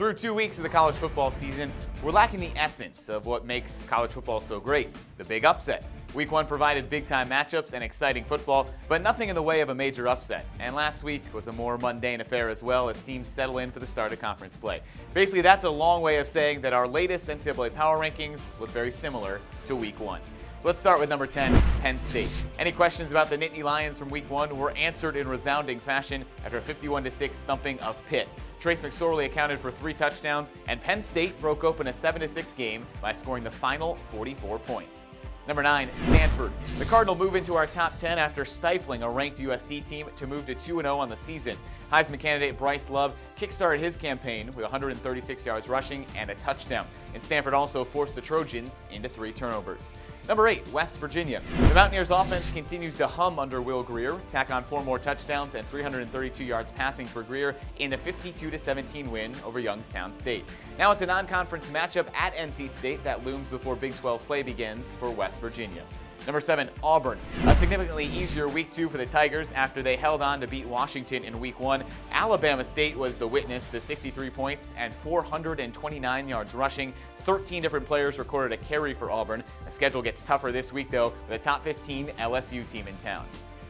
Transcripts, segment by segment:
Through 2 weeks of the college football season, we're lacking the essence of what makes college football so great, the big upset. Week 1 provided big-time matchups and exciting football, but nothing in the way of a major upset. And last week was a more mundane affair as well as teams settle in for the start of conference play. Basically, that's a long way of saying that our latest NCAA Power Rankings look very similar to Week 1. Let's start with number 10, Penn State. Any questions about the Nittany Lions from Week 1 were answered in resounding fashion after a 51-6 thumping of Pitt. Trace McSorley accounted for 3 touchdowns, and Penn State broke open a 7-6 game by scoring the final 44 points. Number 9, Stanford. The Cardinal move into our top 10 after stifling a ranked USC team to move to 2-0 on the season. Heisman candidate Bryce Love kickstarted his campaign with 136 yards rushing and a touchdown. And Stanford also forced the Trojans into 3 turnovers. Number 8, West Virginia. The Mountaineers' offense continues to hum under Will Grier. Tack on 4 more touchdowns and 332 yards passing for Grier in a 52-17 win over Youngstown State. Now it's a non-conference matchup at NC State that looms before Big 12 play begins for West Virginia. Number 7, Auburn. A significantly easier Week 2 for the Tigers after they held on to beat Washington in Week 1. Alabama State was the witness to 63 points and 429 yards rushing. 13 different players recorded a carry for Auburn. The schedule gets tougher this week, though, with a top 15 LSU team in town.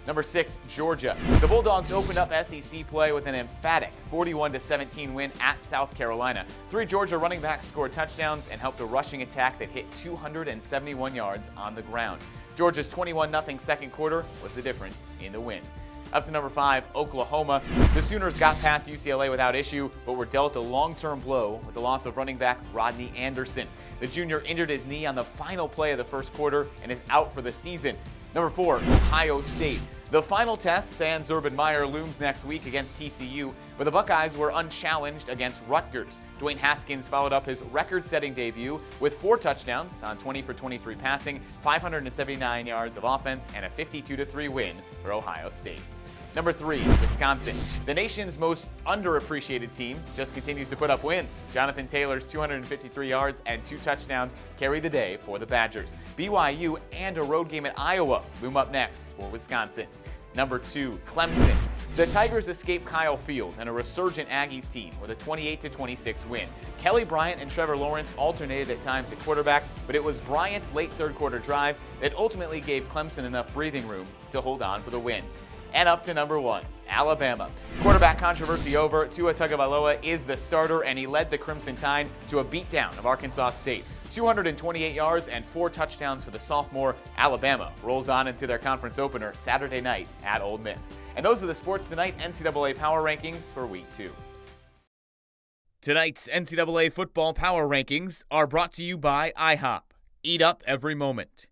Number 6, Georgia. The Bulldogs opened up SEC play with an emphatic 41-17 win at South Carolina. 3 Georgia running backs scored touchdowns and helped a rushing attack that hit 271 yards on the ground. Georgia's 21-0 second quarter was the difference in the win. Up to number 5, Oklahoma. The Sooners got past UCLA without issue, but were dealt a long-term blow with the loss of running back Rodney Anderson. The junior injured his knee on the final play of the first quarter and is out for the season. Number 4, Ohio State. The final test, sans Urban Meyer, looms next week against TCU, but the Buckeyes were unchallenged against Rutgers. Dwayne Haskins followed up his record-setting debut with 4 touchdowns on 20 for 23 passing, 579 yards of offense, and a 52-3 win for Ohio State. Number 3, Wisconsin. The nation's most underappreciated team just continues to put up wins. Jonathan Taylor's 253 yards and 2 touchdowns carry the day for the Badgers. BYU and a road game at Iowa loom up next for Wisconsin. Number 2, Clemson. The Tigers escaped Kyle Field and a resurgent Aggies team with a 28-26 win. Kelly Bryant and Trevor Lawrence alternated at times at quarterback, but it was Bryant's late third quarter drive that ultimately gave Clemson enough breathing room to hold on for the win. And up to number 1, Alabama. Quarterback controversy over. Tua Tagovailoa is the starter, and he led the Crimson Tide to a beatdown of Arkansas State. 228 yards and 4 touchdowns for the sophomore. Alabama rolls on into their conference opener Saturday night at Ole Miss. And those are the Sports2Nite NCAA Power Rankings for Week 2. Tonight's NCAA Football Power Rankings are brought to you by IHOP. Eat up every moment.